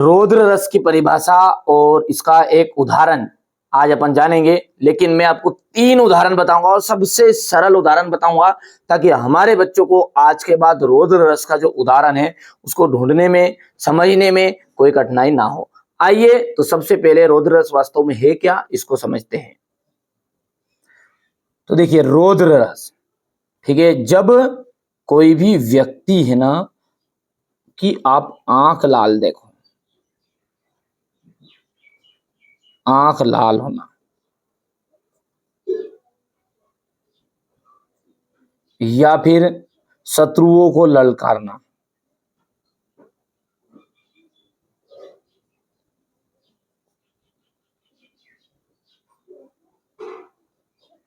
रौद्र रस की परिभाषा और इसका एक उदाहरण आज अपन जानेंगे, लेकिन मैं आपको 3 उदाहरण बताऊंगा और सबसे सरल उदाहरण बताऊंगा ताकि हमारे बच्चों को आज के बाद रौद्र रस का जो उदाहरण है उसको ढूंढने में, समझने में कोई कठिनाई ना हो। आइए तो सबसे पहले रौद्र रस वास्तव में है क्या, इसको समझते हैं। तो देखिए रौद्र रस, ठीक है, जब कोई भी व्यक्ति है ना कि आप आंख लाल देखो, आंख लाल होना या फिर शत्रुओं को ललकारना,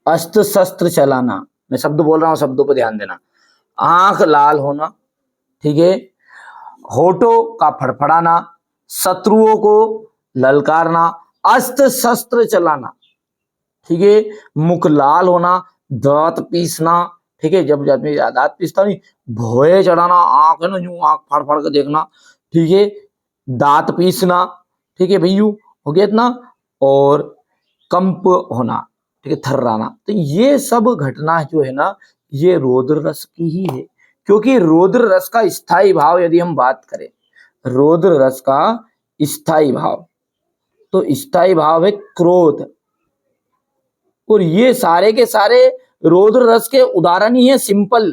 अस्त्र शस्त्र चलाना, मैं शब्द बोल रहा हूं, शब्दों पर ध्यान देना, आंख लाल होना, ठीक है, होठों का फड़फड़ाना, शत्रुओं को ललकारना, अस्त्र शस्त्र चलाना, ठीक है, मुख लाल होना, दांत पीसना, ठीक है, जब आदमी दांत पीसता नहीं, भोए चढ़ाना, आंख है ना यूं आंख फाड़ फाड़ के देखना, ठीक है, दांत पीसना, ठीक है भैयू, हो गया इतना, और कंप होना, ठीक है, थर्राना। तो ये सब घटना जो है ना ये रौद्र रस की ही है, क्योंकि रौद्र रस का स्थायी भाव यदि हम बात करें, रौद्र रस का स्थायी भाव, तो स्थायी भाव है क्रोध, और ये सारे के सारे रौद्र रस के उदाहरण ही है, सिंपल,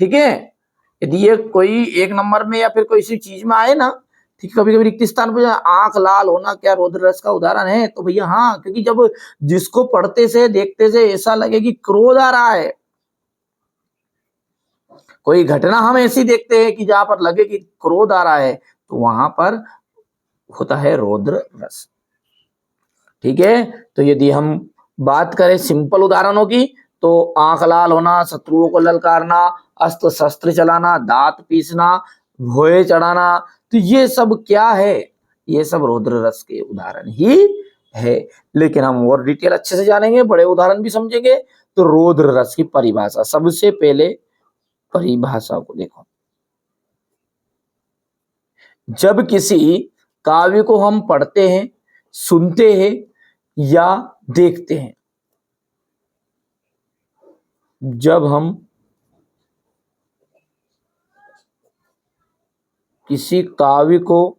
ठीक है। यदि ये कोई एक नंबर में या फिर कोई इसी चीज में आए ना, ठीक, कभी कभी रिक्त स्थान पर आंख लाल होना क्या रौद्र रस का उदाहरण है, तो भैया हाँ, क्योंकि जब जिसको पढ़ते से देखते से ऐसा लगे कि क्रोध आ रहा है, कोई घटना हम ऐसी देखते हैं कि जहां पर लगे कि क्रोध आ रहा है, तो वहां पर होता है रौद्र रस, ठीक है। तो यदि हम बात करें सिंपल उदाहरणों की, तो आंख लाल होना, शत्रुओं को ललकारना, अस्त्र शस्त्र चलाना, दांत पीसना, भोए चढ़ाना, तो ये सब क्या है, ये सब रौद्र रस के उदाहरण ही है। लेकिन हम और डिटेल अच्छे से जानेंगे, बड़े उदाहरण भी समझेंगे। तो रौद्र रस की परिभाषा, सबसे पहले परिभाषा को देखो। जब किसी काव्य को हम पढ़ते हैं, सुनते हैं या देखते हैं, जब हम किसी काव्य को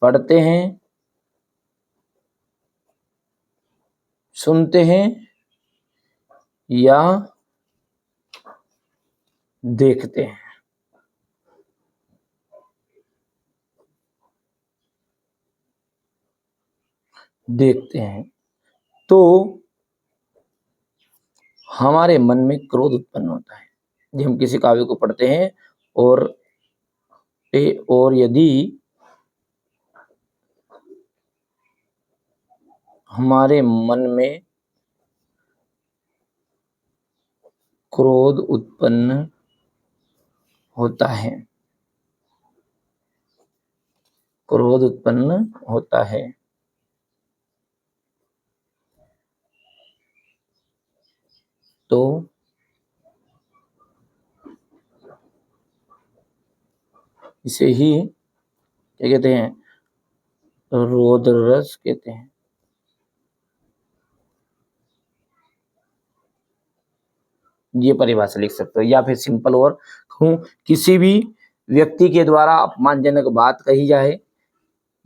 पढ़ते हैं, सुनते हैं या देखते हैं, तो हमारे मन में क्रोध उत्पन्न होता है। यदि हम किसी काव्य को पढ़ते हैं और यदि हमारे मन में क्रोध उत्पन्न होता है, क्रोध उत्पन्न होता है, तो इसे ही क्या कहते हैं, रौद्र रस कहते हैं। ये परिभाषा लिख सकते हो, या फिर सिंपल और कहूं, किसी भी व्यक्ति के द्वारा अपमानजनक बात कही जाए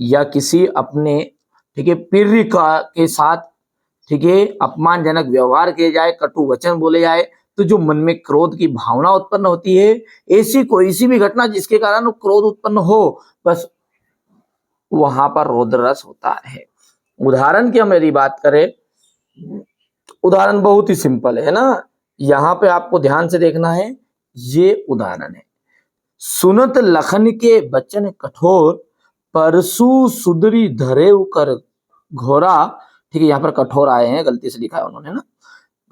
या किसी अपने, ठीक है, प्रिय के साथ, ठीक है, अपमानजनक व्यवहार किया जाए, कटु वचन बोले जाए, तो जो मन में क्रोध की भावना उत्पन्न होती है, ऐसी कोई सी भी घटना जिसके कारण क्रोध उत्पन्न हो, बस वहां पर रौद्र रस होता है। उदाहरण की हम यदि बात करें, उदाहरण बहुत ही सिंपल है ना, यहां पे आपको ध्यान से देखना है। ये उदाहरण है, सुनत लखन के बचन कठोर, परसु सुधरी धरे कर घोरा, ठीक है, यहाँ पर कठोर आए हैं, गलती से लिखा है उन्होंने ना,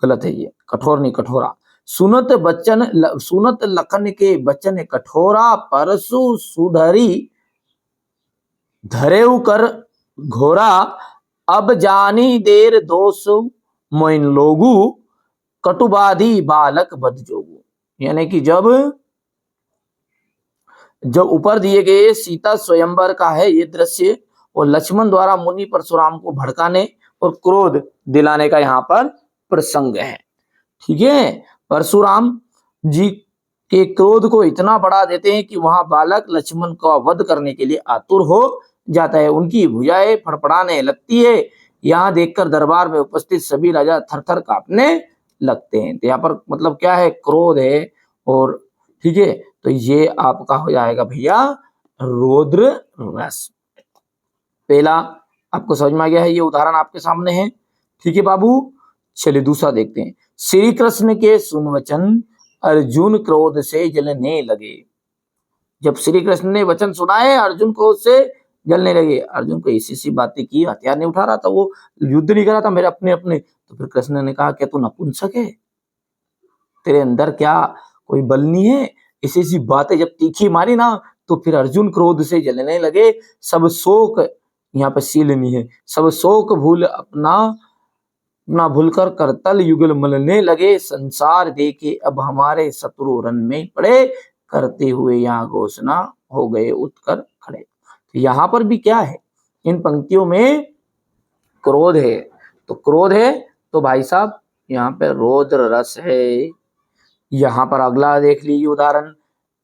गलत है ये, कठोर नहीं कठोरा। सुनत लखन के बचन कठोरा, परसु सुधरी धरे कर घोरा, अब जानी देर दोष मोइन लोगू, कटुबाधी बालक बद जोगू। यानी कि जब ऊपर दिए गए सीता स्वयंवर का है ये दृश्य और लक्ष्मण द्वारा मुनि परशुराम को भड़काने और क्रोध दिलाने का यहाँ पर प्रसंग है। ठीक है, परशुराम जी के क्रोध को इतना बढ़ा देते हैं कि वहां बालक लक्ष्मण का वध करने के लिए आतुर हो जाता है। उनकी भुजाएं फड़फड़ाने लगती है। यहाँ देखकर दरबार में उपस्थित सभी राजा थर-थर कांपने लगते हैं। तो यहाँ पर मतलब क्या है, क्रोध है। और ठीक है, तो ये आपका हो जाएगा भैया रौद्र रस। पहला आपको समझ में आ गया है, ये उदाहरण आपके सामने है। ठीक है बाबू, चलिए दूसरा देखते हैं। श्री कृष्ण के सुन वचन अर्जुन क्रोध से जलने लगे। जब श्री कृष्ण ने वचन सुनाए अर्जुन क्रोध से जलने लगे। अर्जुन को ऐसी सी बातें की, हथियार नहीं उठा रहा था, वो युद्ध नहीं कर रहा था, मेरे अपने अपने। तो फिर कृष्ण ने कहा क्या तू नपुंसक है, तेरे अंदर क्या कोई बल नहीं है? ऐसी सी बातें जब तीखी मारी ना तो फिर अर्जुन क्रोध से जलने लगे। सब शोक, यहाँ पे सील नहीं है, सब शोक भूल अपना भूलकर करतल युगल मलने लगे। संसार देखे अब हमारे शत्रु रण में पड़े, करते हुए यहाँ घोषणा हो गए उठकर खड़े। तो यहाँ पर भी क्या है, इन पंक्तियों में क्रोध है। तो क्रोध है तो भाई साहब यहाँ पे रौद्र रस है। यहाँ पर अगला देख लीजिए उदाहरण।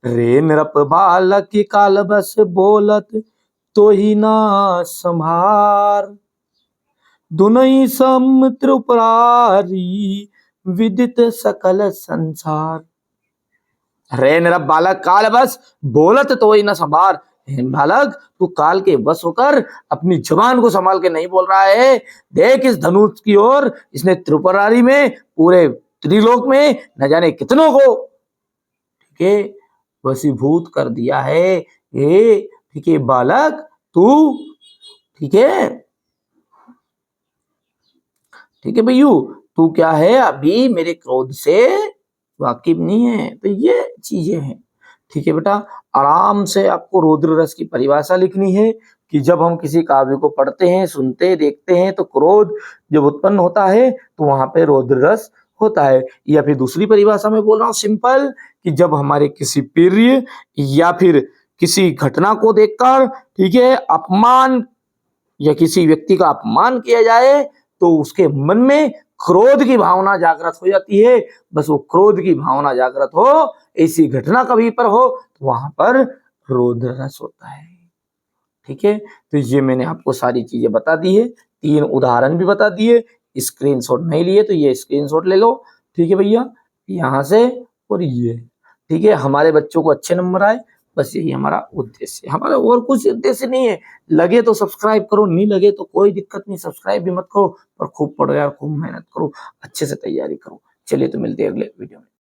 रे नृप बालक काल बस बोलत तो ही ना संभार, दुनई समुद्र उपरारी विदित सकल संसार। रे नृप बालक काल बस बोलत तो ही ना संभार। बालक तू काल के बस होकर अपनी जुबान को संभाल के नहीं बोल रहा है। देख इस धनुष की ओर, इसने त्रिपुरारी में पूरे त्रिलोक में न जाने कितनों को ठीक है वशीभूत कर दिया है। ये ठीक है बालक तू, ठीक है भैयू, तू क्या है अभी मेरे क्रोध से वाकिफ नहीं है। तो ये चीजें हैं। ठीक है बेटा, आराम से आपको रौद्र रस की परिभाषा लिखनी है कि जब हम किसी काव्य को पढ़ते हैं, सुनते, देखते हैं तो क्रोध जब उत्पन्न होता है तो वहां पे रौद्र रस होता है। या फिर दूसरी परिभाषा में बोल रहा हूं सिंपल, कि जब हमारे किसी प्रिय या फिर किसी घटना को देखकर ठीक है अपमान या किसी व्यक्ति का अपमान किया जाए तो उसके मन में क्रोध की भावना जागृत हो जाती है। बस वो क्रोध की भावना जागृत हो, ऐसी घटना कभी पर हो तो वहां पर रौद्र रस होता है। ठीक है, तो ये मैंने आपको सारी चीजें बता दी है, 3 उदाहरण भी बता दिए। स्क्रीनशॉट नहीं लिए तो ये स्क्रीनशॉट ले लो। ठीक है भैया, यहाँ से और ये। ठीक है, हमारे बच्चों को अच्छे नंबर आए, बस यही हमारा उद्देश्य है। हमारा और कुछ उद्देश्य नहीं है। लगे तो सब्सक्राइब करो, नहीं लगे तो कोई दिक्कत नहीं, सब्सक्राइब भी मत करो, पर खूब पढ़ो यार, खूब मेहनत करो, अच्छे से तैयारी करो। चलिए तो मिलते हैं अगले वीडियो में।